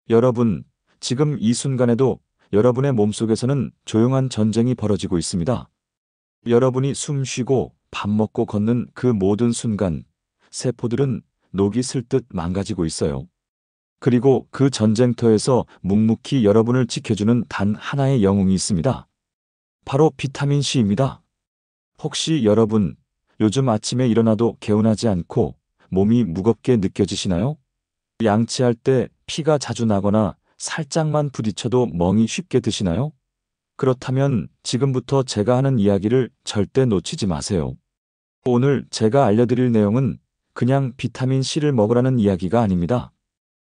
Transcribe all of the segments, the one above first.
여러분, 지금 이 순간에도 여러분의 몸속에서는 조용한 전쟁이 벌어지고 있습니다. 여러분이 숨 쉬고 밥 먹고 걷는 그 모든 순간, 세포들은 녹이 슬듯 망가지고 있어요. 그리고 그 전쟁터에서 묵묵히 여러분을 지켜주는 단 하나의 영웅이 있습니다. 바로 비타민 C입니다. 혹시 여러분, 요즘 아침에 일어나도 개운하지 않고 몸이 무겁게 느껴지시나요? 양치할 때 피가 자주 나거나 살짝만 부딪혀도 멍이 쉽게 드시나요? 그렇다면 지금부터 제가 하는 이야기를 절대 놓치지 마세요. 오늘 제가 알려드릴 내용은 그냥 비타민 C를 먹으라는 이야기가 아닙니다.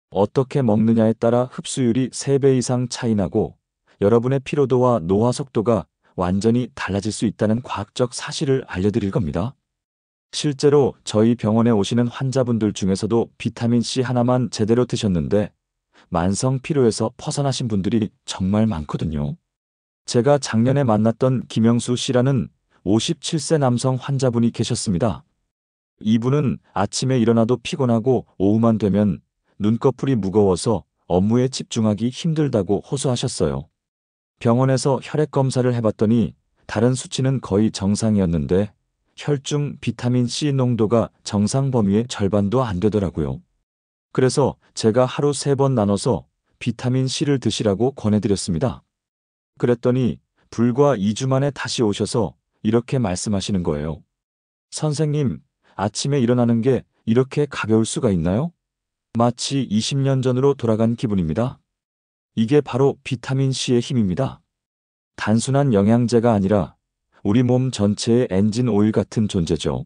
어떻게 먹느냐에 따라 흡수율이 3배 이상 차이 나고 여러분의 피로도와 노화 속도가 완전히 달라질 수 있다는 과학적 사실을 알려드릴 겁니다. 실제로 저희 병원에 오시는 환자분들 중에서도 비타민 C 하나만 제대로 드셨는데 만성 피로에서 벗어나신 분들이 정말 많거든요. 제가 작년에 만났던 김영수 씨라는 57세 남성 환자분이 계셨습니다. 이분은 아침에 일어나도 피곤하고 오후만 되면 눈꺼풀이 무거워서 업무에 집중하기 힘들다고 호소하셨어요. 병원에서 혈액 검사를 해봤더니 다른 수치는 거의 정상이었는데 혈중 비타민 C 농도가 정상 범위의 절반도 안 되더라고요. 그래서 제가 하루 3번 나눠서 비타민 C를 드시라고 권해드렸습니다. 그랬더니 불과 2주 만에 다시 오셔서 이렇게 말씀하시는 거예요. 선생님, 아침에 일어나는 게 이렇게 가벼울 수가 있나요? 마치 20년 전으로 돌아간 기분입니다. 이게 바로 비타민 C의 힘입니다. 단순한 영양제가 아니라 우리 몸 전체의 엔진 오일 같은 존재죠.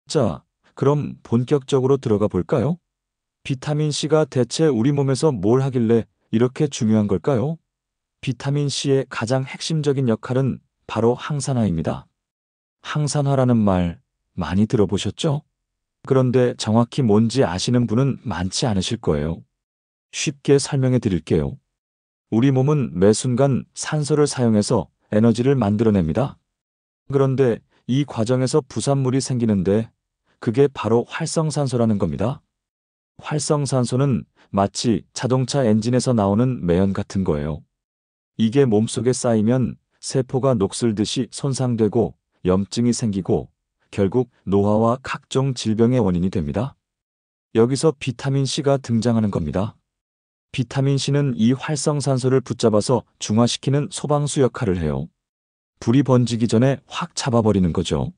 자, 그럼 본격적으로 들어가 볼까요? 비타민 C가 대체 우리 몸에서 뭘 하길래 이렇게 중요한 걸까요? 비타민 C의 가장 핵심적인 역할은 바로 항산화입니다. 항산화라는 말 많이 들어보셨죠? 그런데 정확히 뭔지 아시는 분은 많지 않으실 거예요. 쉽게 설명해 드릴게요. 우리 몸은 매 순간 산소를 사용해서 에너지를 만들어냅니다. 그런데 이 과정에서 부산물이 생기는데 그게 바로 활성산소라는 겁니다. 활성산소는 마치 자동차 엔진에서 나오는 매연 같은 거예요. 이게 몸속에 쌓이면 세포가 녹슬듯이 손상되고 염증이 생기고 결국 노화와 각종 질병의 원인이 됩니다. 여기서 비타민 C가 등장하는 겁니다. 비타민 C는 이 활성산소를 붙잡아서 중화시키는 소방수 역할을 해요. 불이 번지기 전에 확 잡아버리는 거죠.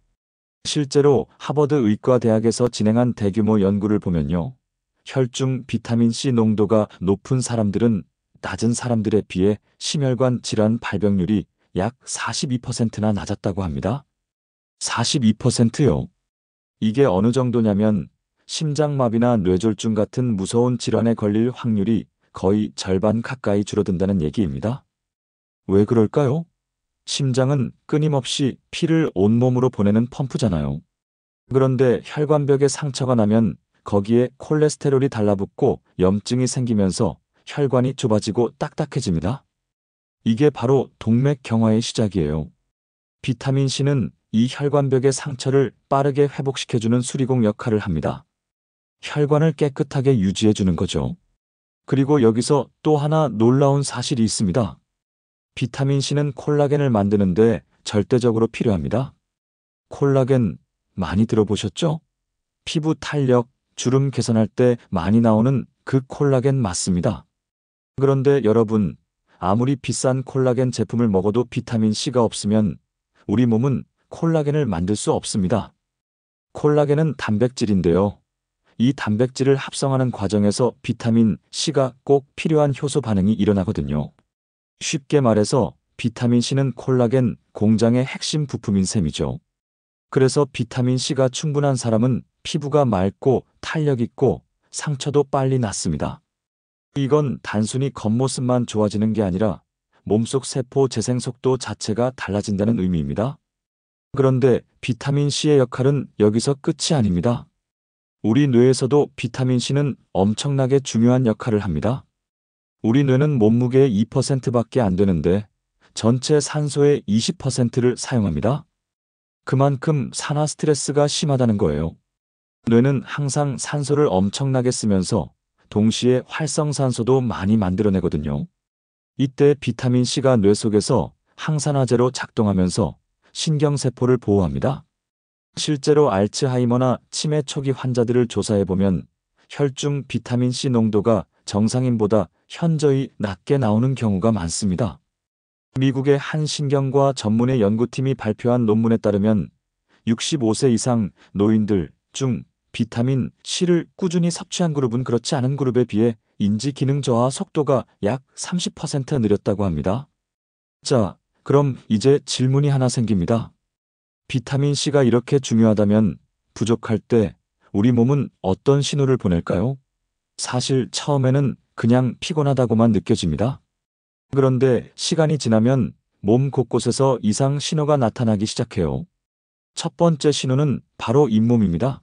실제로 하버드 의과대학에서 진행한 대규모 연구를 보면요. 혈중 비타민 C 농도가 높은 사람들은 낮은 사람들에 비해 심혈관 질환 발병률이 약 42%나 낮았다고 합니다. 42%요. 이게 어느 정도냐면 심장마비나 뇌졸중 같은 무서운 질환에 걸릴 확률이 거의 절반 가까이 줄어든다는 얘기입니다. 왜 그럴까요? 심장은 끊임없이 피를 온몸으로 보내는 펌프잖아요. 그런데 혈관벽에 상처가 나면 거기에 콜레스테롤이 달라붙고 염증이 생기면서 혈관이 좁아지고 딱딱해집니다. 이게 바로 동맥 경화의 시작이에요. 비타민 C는 이 혈관벽의 상처를 빠르게 회복시켜주는 수리공 역할을 합니다. 혈관을 깨끗하게 유지해주는 거죠. 그리고 여기서 또 하나 놀라운 사실이 있습니다. 비타민 C는 콜라겐을 만드는데 절대적으로 필요합니다. 콜라겐 많이 들어보셨죠? 피부 탄력, 주름 개선할 때 많이 나오는 그 콜라겐 맞습니다. 그런데 여러분, 아무리 비싼 콜라겐 제품을 먹어도 비타민 C가 없으면 우리 몸은 콜라겐을 만들 수 없습니다. 콜라겐은 단백질인데요. 이 단백질을 합성하는 과정에서 비타민 C가 꼭 필요한 효소 반응이 일어나거든요. 쉽게 말해서 비타민 C는 콜라겐 공장의 핵심 부품인 셈이죠. 그래서 비타민 C가 충분한 사람은 피부가 맑고 탄력 있고 상처도 빨리 낫습니다. 이건 단순히 겉모습만 좋아지는 게 아니라 몸속 세포 재생 속도 자체가 달라진다는 의미입니다. 그런데 비타민 C의 역할은 여기서 끝이 아닙니다. 우리 뇌에서도 비타민 C는 엄청나게 중요한 역할을 합니다. 우리 뇌는 몸무게의 2%밖에 안 되는데 전체 산소의 20%를 사용합니다. 그만큼 산화 스트레스가 심하다는 거예요. 뇌는 항상 산소를 엄청나게 쓰면서 동시에 활성산소도 많이 만들어내거든요. 이때 비타민C가 뇌 속에서 항산화제로 작동하면서 신경세포를 보호합니다. 실제로 알츠하이머나 치매 초기 환자들을 조사해보면 혈중 비타민C 농도가 정상인보다 현저히 낮게 나오는 경우가 많습니다. 미국의 한 신경과 전문의 연구팀이 발표한 논문에 따르면 65세 이상 노인들 중 비타민 C를 꾸준히 섭취한 그룹은 그렇지 않은 그룹에 비해 인지 기능 저하 속도가 약 30% 느렸다고 합니다. 자, 그럼 이제 질문이 하나 생깁니다. 비타민 C가 이렇게 중요하다면 부족할 때 우리 몸은 어떤 신호를 보낼까요? 사실 처음에는 그냥 피곤하다고만 느껴집니다. 그런데 시간이 지나면 몸 곳곳에서 이상 신호가 나타나기 시작해요. 첫 번째 신호는 바로 잇몸입니다.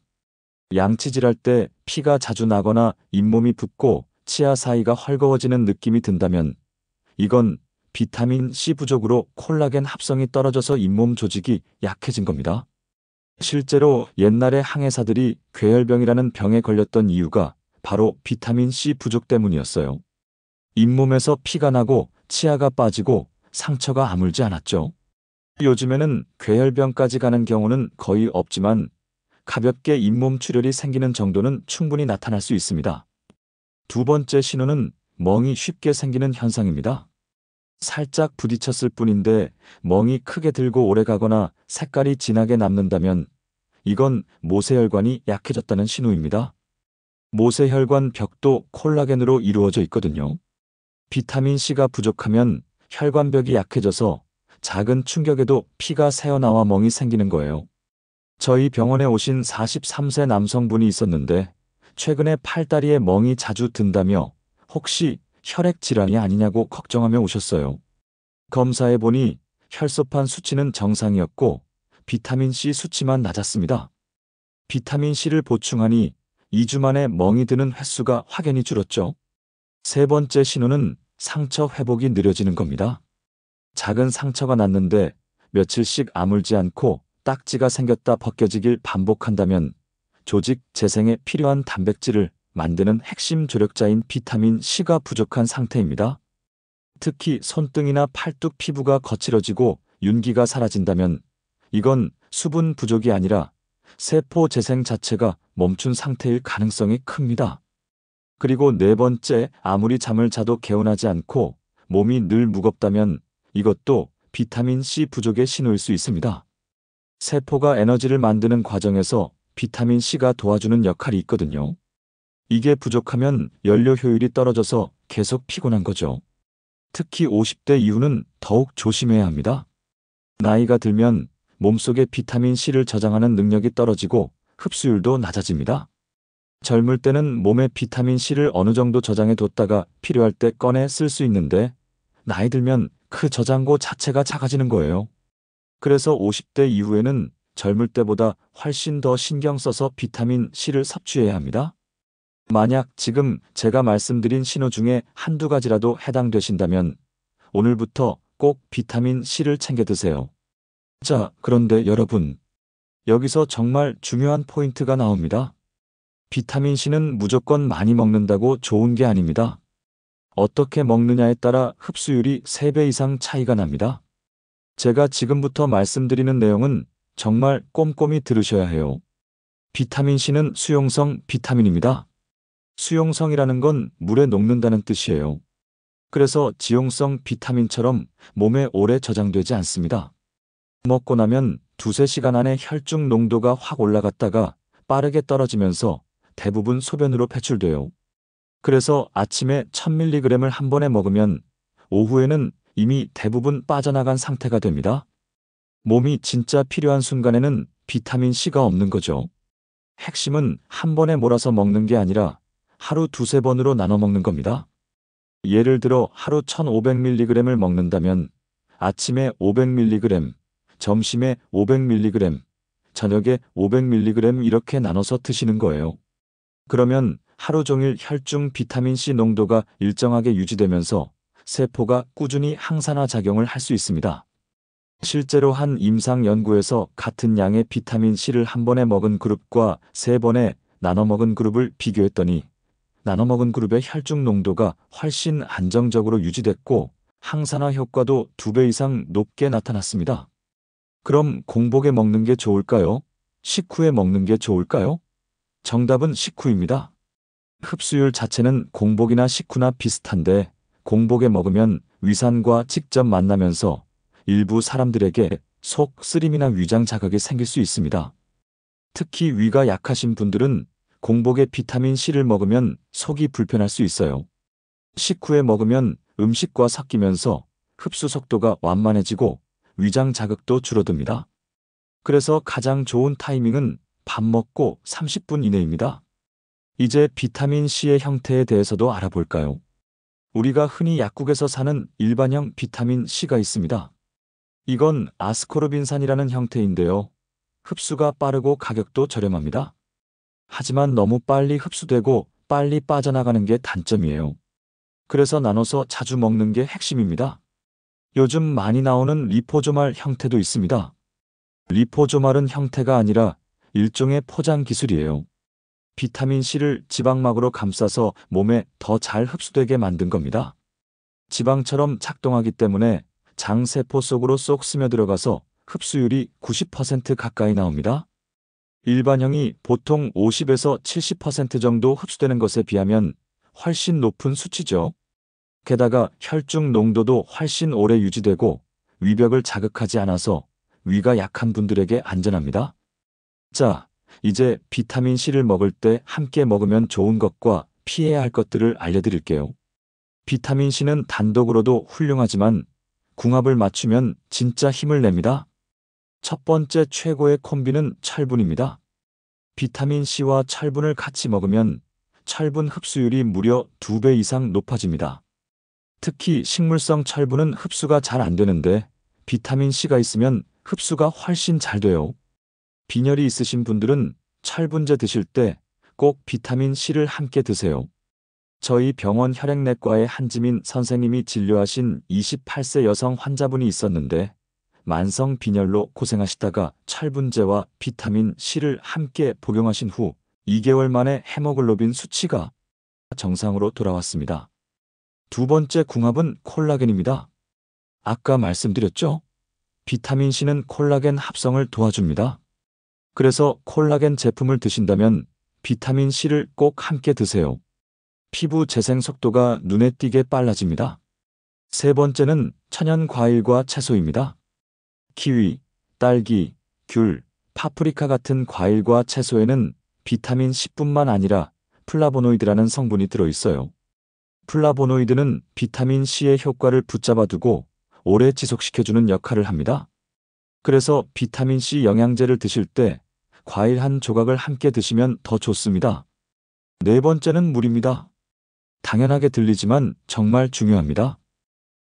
양치질할 때 피가 자주 나거나 잇몸이 붓고 치아 사이가 헐거워지는 느낌이 든다면 이건 비타민 C 부족으로 콜라겐 합성이 떨어져서 잇몸 조직이 약해진 겁니다. 실제로 옛날에 항해사들이 괴혈병이라는 병에 걸렸던 이유가 바로 비타민 C 부족 때문이었어요. 잇몸에서 피가 나고 치아가 빠지고 상처가 아물지 않았죠. 요즘에는 괴혈병까지 가는 경우는 거의 없지만 가볍게 잇몸 출혈이 생기는 정도는 충분히 나타날 수 있습니다. 두 번째 신호는 멍이 쉽게 생기는 현상입니다. 살짝 부딪혔을 뿐인데 멍이 크게 들고 오래 가거나 색깔이 진하게 남는다면 이건 모세혈관이 약해졌다는 신호입니다. 모세혈관 벽도 콜라겐으로 이루어져 있거든요. 비타민C가 부족하면 혈관벽이 약해져서 작은 충격에도 피가 새어나와 멍이 생기는 거예요. 저희 병원에 오신 43세 남성분이 있었는데 최근에 팔다리에 멍이 자주 든다며 혹시 혈액 질환이 아니냐고 걱정하며 오셨어요. 검사해보니 혈소판 수치는 정상이었고 비타민C 수치만 낮았습니다. 비타민C를 보충하니 2주 만에 멍이 드는 횟수가 확연히 줄었죠. 세 번째 신호는 상처 회복이 느려지는 겁니다. 작은 상처가 났는데 며칠씩 아물지 않고 딱지가 생겼다 벗겨지길 반복한다면 조직 재생에 필요한 단백질을 만드는 핵심 조력자인 비타민 C가 부족한 상태입니다. 특히 손등이나 팔뚝 피부가 거칠어지고 윤기가 사라진다면 이건 수분 부족이 아니라 세포 재생 자체가 멈춘 상태일 가능성이 큽니다. 그리고 네 번째, 아무리 잠을 자도 개운하지 않고 몸이 늘 무겁다면 이것도 비타민 C 부족의 신호일 수 있습니다. 세포가 에너지를 만드는 과정에서 비타민 C가 도와주는 역할이 있거든요. 이게 부족하면 연료 효율이 떨어져서 계속 피곤한 거죠. 특히 50대 이후는 더욱 조심해야 합니다. 나이가 들면 몸속의 비타민 C를 저장하는 능력이 떨어지고 흡수율도 낮아집니다. 젊을 때는 몸에 비타민 C를 어느 정도 저장해 뒀다가 필요할 때 꺼내 쓸 수 있는데 나이 들면 그 저장고 자체가 작아지는 거예요. 그래서 50대 이후에는 젊을 때보다 훨씬 더 신경 써서 비타민 C를 섭취해야 합니다. 만약 지금 제가 말씀드린 신호 중에 한두 가지라도 해당되신다면 오늘부터 꼭 비타민 C를 챙겨 드세요. 자, 그런데 여러분, 여기서 정말 중요한 포인트가 나옵니다. 비타민 C는 무조건 많이 먹는다고 좋은 게 아닙니다. 어떻게 먹느냐에 따라 흡수율이 3배 이상 차이가 납니다. 제가 지금부터 말씀드리는 내용은 정말 꼼꼼히 들으셔야 해요. 비타민 C는 수용성 비타민입니다. 수용성이라는 건 물에 녹는다는 뜻이에요. 그래서 지용성 비타민처럼 몸에 오래 저장되지 않습니다. 먹고 나면 두세 시간 안에 혈중 농도가 확 올라갔다가 빠르게 떨어지면서 대부분 소변으로 배출돼요. 그래서 아침에 1000mg을 한 번에 먹으면 오후에는 이미 대부분 빠져나간 상태가 됩니다. 몸이 진짜 필요한 순간에는 비타민 C가 없는 거죠. 핵심은 한 번에 몰아서 먹는 게 아니라 하루 두세 번으로 나눠 먹는 겁니다. 예를 들어 하루 1500mg을 먹는다면 아침에 500mg, 점심에 500mg, 저녁에 500mg 이렇게 나눠서 드시는 거예요. 그러면 하루 종일 혈중 비타민C 농도가 일정하게 유지되면서 세포가 꾸준히 항산화 작용을 할 수 있습니다. 실제로 한 임상 연구에서 같은 양의 비타민C를 한 번에 먹은 그룹과 3번에 나눠 먹은 그룹을 비교했더니 나눠 먹은 그룹의 혈중 농도가 훨씬 안정적으로 유지됐고 항산화 효과도 2배 이상 높게 나타났습니다. 그럼 공복에 먹는 게 좋을까요? 식후에 먹는 게 좋을까요? 정답은 식후입니다. 흡수율 자체는 공복이나 식후나 비슷한데 공복에 먹으면 위산과 직접 만나면서 일부 사람들에게 속 쓰림이나 위장 자극이 생길 수 있습니다. 특히 위가 약하신 분들은 공복에 비타민C를 먹으면 속이 불편할 수 있어요. 식후에 먹으면 음식과 섞이면서 흡수 속도가 완만해지고 위장 자극도 줄어듭니다. 그래서 가장 좋은 타이밍은 밥 먹고 30분 이내입니다. 이제 비타민C의 형태에 대해서도 알아볼까요? 우리가 흔히 약국에서 사는 일반형 비타민C가 있습니다. 이건 아스코르빈산이라는 형태인데요. 흡수가 빠르고 가격도 저렴합니다. 하지만 너무 빨리 흡수되고 빨리 빠져나가는 게 단점이에요. 그래서 나눠서 자주 먹는 게 핵심입니다. 요즘 많이 나오는 리포조말 형태도 있습니다. 리포조말은 형태가 아니라 일종의 포장 기술이에요. 비타민C를 지방막으로 감싸서 몸에 더 잘 흡수되게 만든 겁니다. 지방처럼 작동하기 때문에 장세포 속으로 쏙 스며들어가서 흡수율이 90% 가까이 나옵니다. 일반형이 보통 50에서 70% 정도 흡수되는 것에 비하면 훨씬 높은 수치죠. 게다가 혈중 농도도 훨씬 오래 유지되고 위벽을 자극하지 않아서 위가 약한 분들에게 안전합니다. 자, 이제 비타민C를 먹을 때 함께 먹으면 좋은 것과 피해야 할 것들을 알려드릴게요. 비타민C는 단독으로도 훌륭하지만 궁합을 맞추면 진짜 힘을 냅니다. 첫 번째 최고의 콤비는 철분입니다. 비타민C와 철분을 같이 먹으면 철분 흡수율이 무려 2배 이상 높아집니다. 특히 식물성 철분은 흡수가 잘 안 되는데 비타민C가 있으면 흡수가 훨씬 잘 돼요. 빈혈이 있으신 분들은 철분제 드실 때 꼭 비타민C를 함께 드세요. 저희 병원 혈액내과의 한지민 선생님이 진료하신 28세 여성 환자분이 있었는데 만성 빈혈로 고생하시다가 철분제와 비타민C를 함께 복용하신 후 2개월 만에 헤모글로빈 수치가 정상으로 돌아왔습니다. 두 번째 궁합은 콜라겐입니다. 아까 말씀드렸죠? 비타민C는 콜라겐 합성을 도와줍니다. 그래서 콜라겐 제품을 드신다면 비타민C를 꼭 함께 드세요. 피부 재생 속도가 눈에 띄게 빨라집니다. 세 번째는 천연 과일과 채소입니다. 키위, 딸기, 귤, 파프리카 같은 과일과 채소에는 비타민C뿐만 아니라 플라보노이드라는 성분이 들어있어요. 플라보노이드는 비타민C의 효과를 붙잡아두고 오래 지속시켜주는 역할을 합니다. 그래서 비타민C 영양제를 드실 때 과일 한 조각을 함께 드시면 더 좋습니다. 네 번째는 물입니다. 당연하게 들리지만 정말 중요합니다.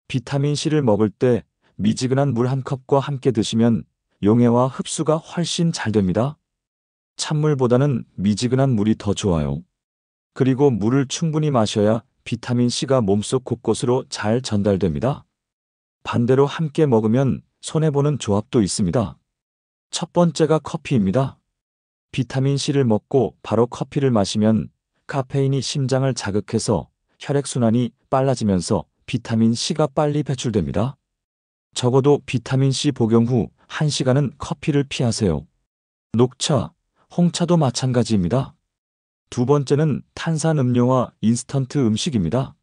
비타민C를 먹을 때 미지근한 물 한 컵과 함께 드시면 용해와 흡수가 훨씬 잘 됩니다. 찬물보다는 미지근한 물이 더 좋아요. 그리고 물을 충분히 마셔야 비타민C가 몸속 곳곳으로 잘 전달됩니다. 반대로 함께 먹으면 손해보는 조합도 있습니다. 첫 번째가 커피입니다. 비타민C를 먹고 바로 커피를 마시면 카페인이 심장을 자극해서 혈액순환이 빨라지면서 비타민C가 빨리 배출됩니다. 적어도 비타민C 복용 후 1시간은 커피를 피하세요. 녹차, 홍차도 마찬가지입니다. 두 번째는 탄산음료와 인스턴트 음식입니다.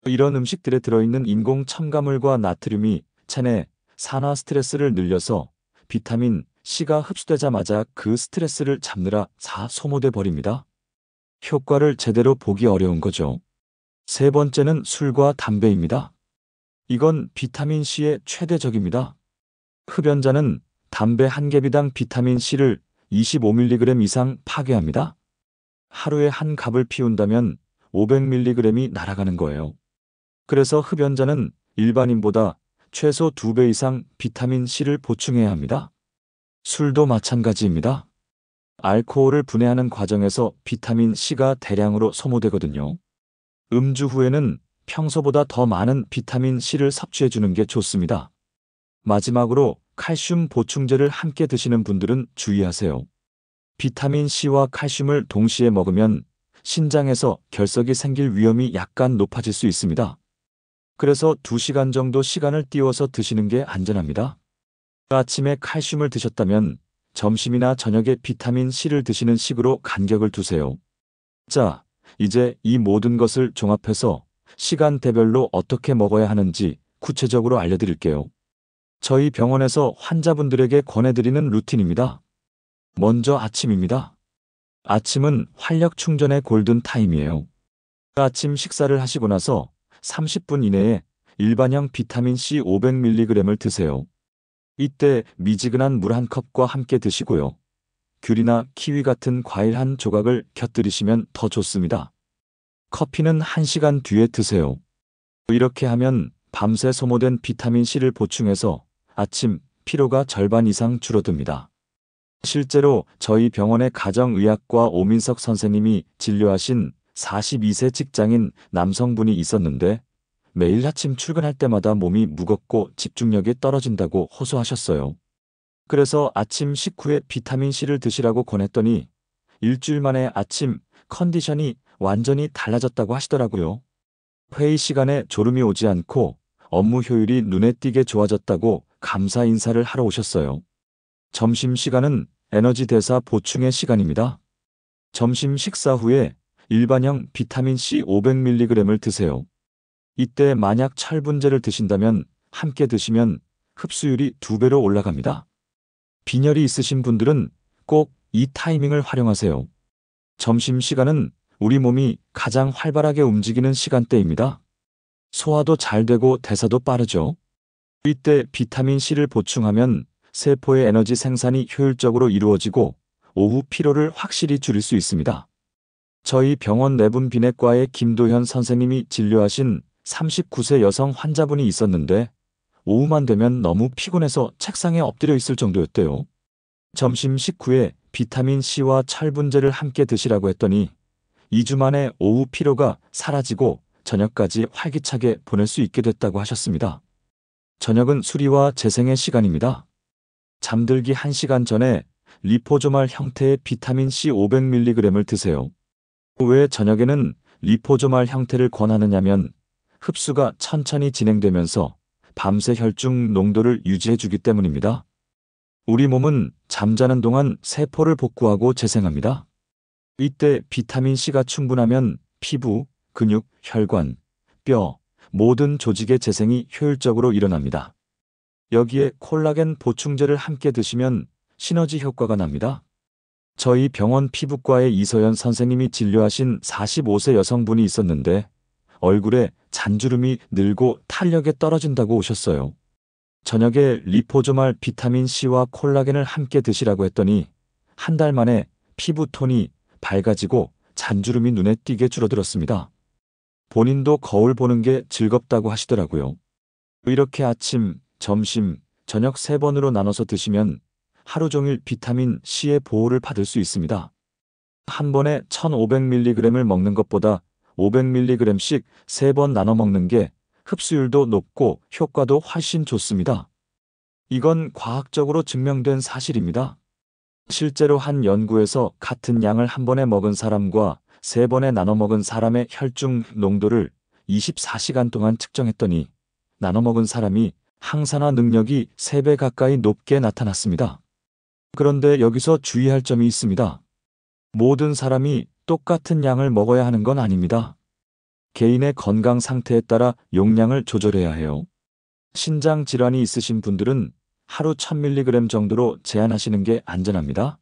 이런 음식들에 들어있는 인공 첨가물과 나트륨이 체내 산화 스트레스를 늘려서 비타민 C가 흡수되자마자 그 스트레스를 잡느라 다 소모돼 버립니다. 효과를 제대로 보기 어려운 거죠. 세 번째는 술과 담배입니다. 이건 비타민 C의 최대적입니다. 흡연자는 담배 한 개비당 비타민 C를 25mg 이상 파괴합니다. 하루에 한 갑을 피운다면 500mg이 날아가는 거예요. 그래서 흡연자는 일반인보다 최소 2배 이상 비타민 C를 보충해야 합니다. 술도 마찬가지입니다. 알코올을 분해하는 과정에서 비타민 C가 대량으로 소모되거든요. 음주 후에는 평소보다 더 많은 비타민 C를 섭취해주는 게 좋습니다. 마지막으로 칼슘 보충제를 함께 드시는 분들은 주의하세요. 비타민 C와 칼슘을 동시에 먹으면 신장에서 결석이 생길 위험이 약간 높아질 수 있습니다. 그래서 2시간 정도 시간을 띄워서 드시는 게 안전합니다. 아침에 칼슘을 드셨다면 점심이나 저녁에 비타민 C를 드시는 식으로 간격을 두세요. 자, 이제 이 모든 것을 종합해서 시간대별로 어떻게 먹어야 하는지 구체적으로 알려드릴게요. 저희 병원에서 환자분들에게 권해드리는 루틴입니다. 먼저 아침입니다. 아침은 활력 충전의 골든 타임이에요. 아침 식사를 하시고 나서 30분 이내에 일반형 비타민 C 500mg을 드세요. 이때 미지근한 물 한 컵과 함께 드시고요. 귤이나 키위 같은 과일 한 조각을 곁들이시면 더 좋습니다. 커피는 1시간 뒤에 드세요. 이렇게 하면 밤새 소모된 비타민 C를 보충해서 아침 피로가 절반 이상 줄어듭니다. 실제로 저희 병원의 가정의학과 오민석 선생님이 진료하신 42세 직장인 남성분이 있었는데 매일 아침 출근할 때마다 몸이 무겁고 집중력이 떨어진다고 호소하셨어요. 그래서 아침 식후에 비타민 C를 드시라고 권했더니 일주일 만에 아침 컨디션이 완전히 달라졌다고 하시더라고요. 회의 시간에 졸음이 오지 않고 업무 효율이 눈에 띄게 좋아졌다고 감사 인사를 하러 오셨어요. 점심시간은 에너지 대사 보충의 시간입니다. 점심 식사 후에 일반형 비타민 C 500mg을 드세요. 이때 만약 철분제를 드신다면 함께 드시면 흡수율이 2배로 올라갑니다. 빈혈이 있으신 분들은 꼭 이 타이밍을 활용하세요. 점심시간은 우리 몸이 가장 활발하게 움직이는 시간대입니다. 소화도 잘 되고 대사도 빠르죠. 이때 비타민 C를 보충하면 세포의 에너지 생산이 효율적으로 이루어지고 오후 피로를 확실히 줄일 수 있습니다. 저희 병원 내분 비내과의 김도현 선생님이 진료하신 39세 여성 환자분이 있었는데 오후만 되면 너무 피곤해서 책상에 엎드려 있을 정도였대요. 점심 식후에 비타민 C와 철분제를 함께 드시라고 했더니 2주 만에 오후 피로가 사라지고 저녁까지 활기차게 보낼 수 있게 됐다고 하셨습니다. 저녁은 수리와 재생의 시간입니다. 잠들기 1시간 전에 리포조말 형태의 비타민 C 500mg을 드세요. 왜 저녁에는 리포조말 형태를 권하느냐면 흡수가 천천히 진행되면서 밤새 혈중 농도를 유지해주기 때문입니다. 우리 몸은 잠자는 동안 세포를 복구하고 재생합니다. 이때 비타민 C가 충분하면 피부, 근육, 혈관, 뼈, 모든 조직의 재생이 효율적으로 일어납니다. 여기에 콜라겐 보충제를 함께 드시면 시너지 효과가 납니다. 저희 병원 피부과의 이서연 선생님이 진료하신 45세 여성분이 있었는데 얼굴에 잔주름이 늘고 탄력이 떨어진다고 오셨어요. 저녁에 리포조말 비타민 C와 콜라겐을 함께 드시라고 했더니 한 달 만에 피부톤이 밝아지고 잔주름이 눈에 띄게 줄어들었습니다. 본인도 거울 보는 게 즐겁다고 하시더라고요. 이렇게 아침, 점심, 저녁 3번으로 나눠서 드시면 하루 종일 비타민 C의 보호를 받을 수 있습니다. 한 번에 1500mg을 먹는 것보다 500mg씩 3번 나눠 먹는 게 흡수율도 높고 효과도 훨씬 좋습니다. 이건 과학적으로 증명된 사실입니다. 실제로 한 연구에서 같은 양을 한 번에 먹은 사람과 3번에 나눠 먹은 사람의 혈중 농도를 24시간 동안 측정했더니 나눠 먹은 사람이 항산화 능력이 3배 가까이 높게 나타났습니다. 그런데 여기서 주의할 점이 있습니다. 모든 사람이 똑같은 양을 먹어야 하는 건 아닙니다. 개인의 건강 상태에 따라 용량을 조절해야 해요. 신장 질환이 있으신 분들은 하루 1000mg 정도로 제한하시는 게 안전합니다.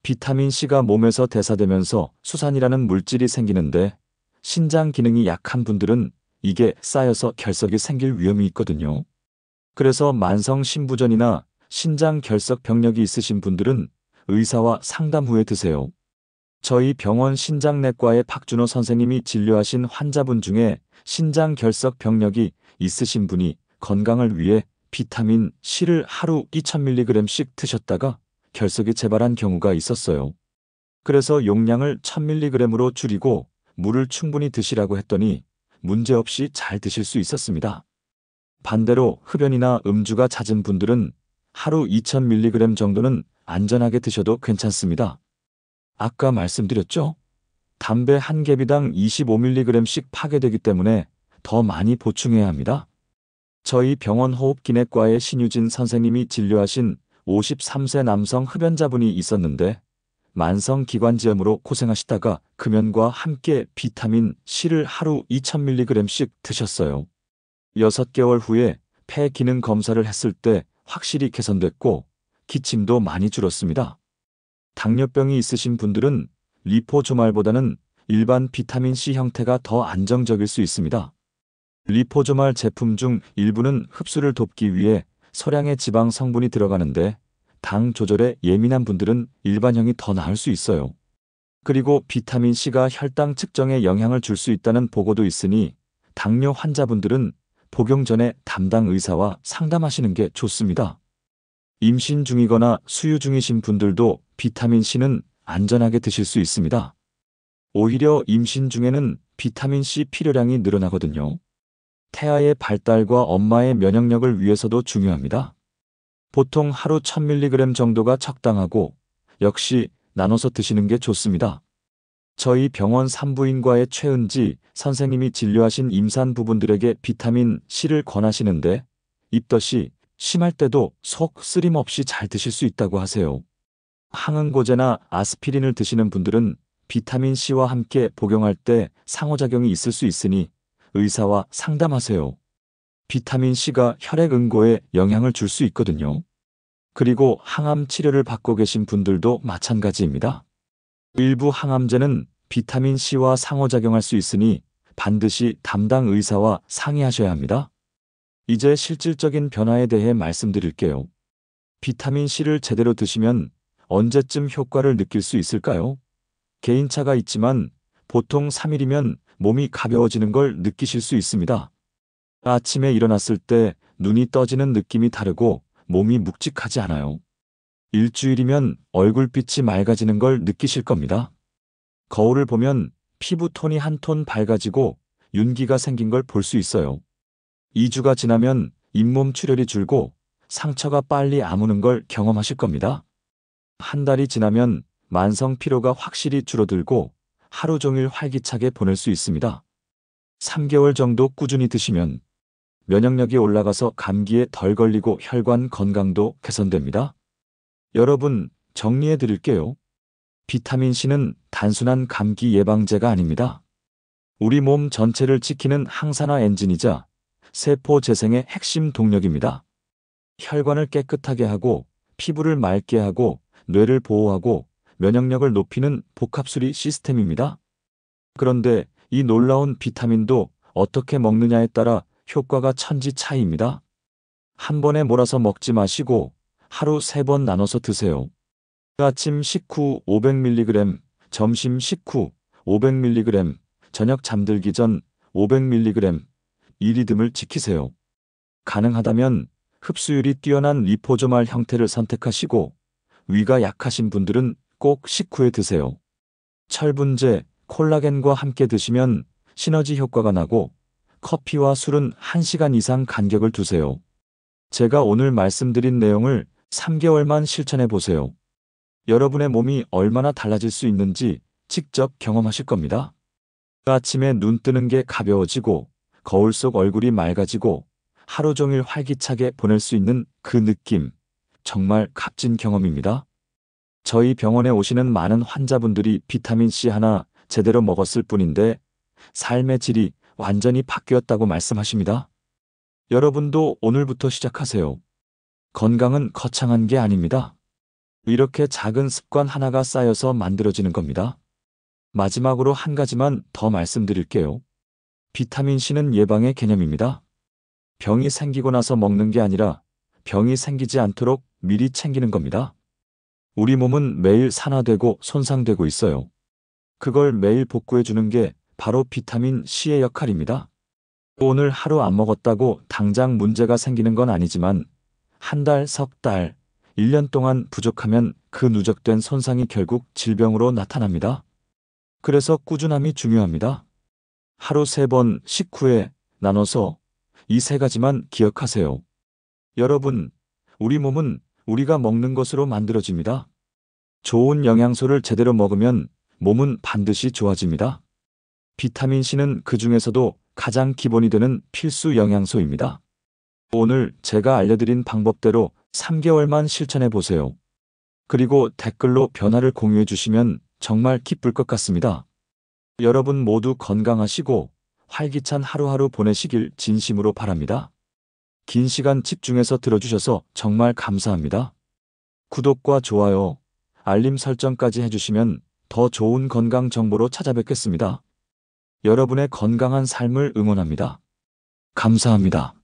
비타민 C가 몸에서 대사되면서 수산이라는 물질이 생기는데 신장 기능이 약한 분들은 이게 쌓여서 결석이 생길 위험이 있거든요. 그래서 만성 신부전이나 신장 결석 병력이 있으신 분들은 의사와 상담 후에 드세요. 저희 병원 신장내과의 박준호 선생님이 진료하신 환자분 중에 신장 결석 병력이 있으신 분이 건강을 위해 비타민 C를 하루 2000mg씩 드셨다가 결석이 재발한 경우가 있었어요. 그래서 용량을 1000mg으로 줄이고 물을 충분히 드시라고 했더니 문제없이 잘 드실 수 있었습니다. 반대로 흡연이나 음주가 잦은 분들은 하루 2000mg 정도는 안전하게 드셔도 괜찮습니다. 아까 말씀드렸죠? 담배 한 개비당 25mg씩 파괴되기 때문에 더 많이 보충해야 합니다. 저희 병원 호흡기내과의 신유진 선생님이 진료하신 53세 남성 흡연자분이 있었는데 만성기관지염으로 고생하시다가 금연과 함께 비타민 C를 하루 2000mg씩 드셨어요. 6개월 후에 폐 기능 검사를 했을 때 확실히 개선됐고 기침도 많이 줄었습니다. 당뇨병이 있으신 분들은 리포조말보다는 일반 비타민 C 형태가 더 안정적일 수 있습니다. 리포조말 제품 중 일부는 흡수를 돕기 위해 소량의 지방 성분이 들어가는데 당 조절에 예민한 분들은 일반형이 더 나을 수 있어요. 그리고 비타민 C가 혈당 측정에 영향을 줄 수 있다는 보고도 있으니 당뇨 환자분들은 복용 전에 담당 의사와 상담하시는 게 좋습니다. 임신 중이거나 수유 중이신 분들도 비타민 C는 안전하게 드실 수 있습니다. 오히려 임신 중에는 비타민 C 필요량이 늘어나거든요. 태아의 발달과 엄마의 면역력을 위해서도 중요합니다. 보통 하루 1000mg 정도가 적당하고 역시 나눠서 드시는 게 좋습니다. 저희 병원 산부인과의 최은지 선생님이 진료하신 임산부분들에게 비타민 C를 권하시는데 입덧이 심할 때도 속 쓰림 없이 잘 드실 수 있다고 하세요. 항응고제나 아스피린을 드시는 분들은 비타민 C와 함께 복용할 때 상호작용이 있을 수 있으니 의사와 상담하세요. 비타민 C가 혈액 응고에 영향을 줄 수 있거든요. 그리고 항암 치료를 받고 계신 분들도 마찬가지입니다. 일부 항암제는 비타민 C와 상호작용할 수 있으니 반드시 담당 의사와 상의하셔야 합니다. 이제 실질적인 변화에 대해 말씀드릴게요. 비타민 C를 제대로 드시면 언제쯤 효과를 느낄 수 있을까요? 개인차가 있지만 보통 3일이면 몸이 가벼워지는 걸 느끼실 수 있습니다. 아침에 일어났을 때 눈이 떠지는 느낌이 다르고 몸이 묵직하지 않아요. 일주일이면 얼굴빛이 맑아지는 걸 느끼실 겁니다. 거울을 보면 피부 톤이 한 톤 밝아지고 윤기가 생긴 걸 볼 수 있어요. 2주가 지나면 잇몸 출혈이 줄고 상처가 빨리 아무는 걸 경험하실 겁니다. 한 달이 지나면 만성 피로가 확실히 줄어들고 하루 종일 활기차게 보낼 수 있습니다. 3개월 정도 꾸준히 드시면 면역력이 올라가서 감기에 덜 걸리고 혈관 건강도 개선됩니다. 여러분, 정리해 드릴게요. 비타민 C는 단순한 감기 예방제가 아닙니다. 우리 몸 전체를 지키는 항산화 엔진이자 세포 재생의 핵심 동력입니다. 혈관을 깨끗하게 하고 피부를 맑게 하고 뇌를 보호하고 면역력을 높이는 복합수리 시스템입니다. 그런데 이 놀라운 비타민도 어떻게 먹느냐에 따라 효과가 천지 차이입니다. 한 번에 몰아서 먹지 마시고 하루 3번 나눠서 드세요. 아침 식후 500mg, 점심 식후 500mg, 저녁 잠들기 전 500mg, 이 리듬을 지키세요. 가능하다면 흡수율이 뛰어난 리포조말 형태를 선택하시고 위가 약하신 분들은 꼭 식후에 드세요. 철분제, 콜라겐과 함께 드시면 시너지 효과가 나고 커피와 술은 1시간 이상 간격을 두세요. 제가 오늘 말씀드린 내용을 3개월만 실천해 보세요. 여러분의 몸이 얼마나 달라질 수 있는지 직접 경험하실 겁니다. 아침에 눈 뜨는 게 가벼워지고 거울 속 얼굴이 맑아지고 하루 종일 활기차게 보낼 수 있는 그 느낌, 정말 값진 경험입니다. 저희 병원에 오시는 많은 환자분들이 비타민C 하나 제대로 먹었을 뿐인데 삶의 질이 완전히 바뀌었다고 말씀하십니다. 여러분도 오늘부터 시작하세요. 건강은 거창한 게 아닙니다. 이렇게 작은 습관 하나가 쌓여서 만들어지는 겁니다. 마지막으로 한 가지만 더 말씀드릴게요. 비타민C는 예방의 개념입니다. 병이 생기고 나서 먹는 게 아니라 병이 생기지 않도록 미리 챙기는 겁니다. 우리 몸은 매일 산화되고 손상되고 있어요. 그걸 매일 복구해 주는 게 바로 비타민 C의 역할입니다. 오늘 하루 안 먹었다고 당장 문제가 생기는 건 아니지만 한 달, 석 달, 1년 동안 부족하면 그 누적된 손상이 결국 질병으로 나타납니다. 그래서 꾸준함이 중요합니다. 하루 3번 식후에 나눠서 이 3가지만 기억하세요. 여러분, 우리 몸은 우리가 먹는 것으로 만들어집니다. 좋은 영양소를 제대로 먹으면 몸은 반드시 좋아집니다. 비타민C는 그 중에서도 가장 기본이 되는 필수 영양소입니다. 오늘 제가 알려드린 방법대로 3개월만 실천해 보세요. 그리고 댓글로 변화를 공유해 주시면 정말 기쁠 것 같습니다. 여러분 모두 건강하시고 활기찬 하루하루 보내시길 진심으로 바랍니다. 긴 시간 집중해서 들어주셔서 정말 감사합니다. 구독과 좋아요, 알림 설정까지 해주시면 더 좋은 건강 정보로 찾아뵙겠습니다. 여러분의 건강한 삶을 응원합니다. 감사합니다.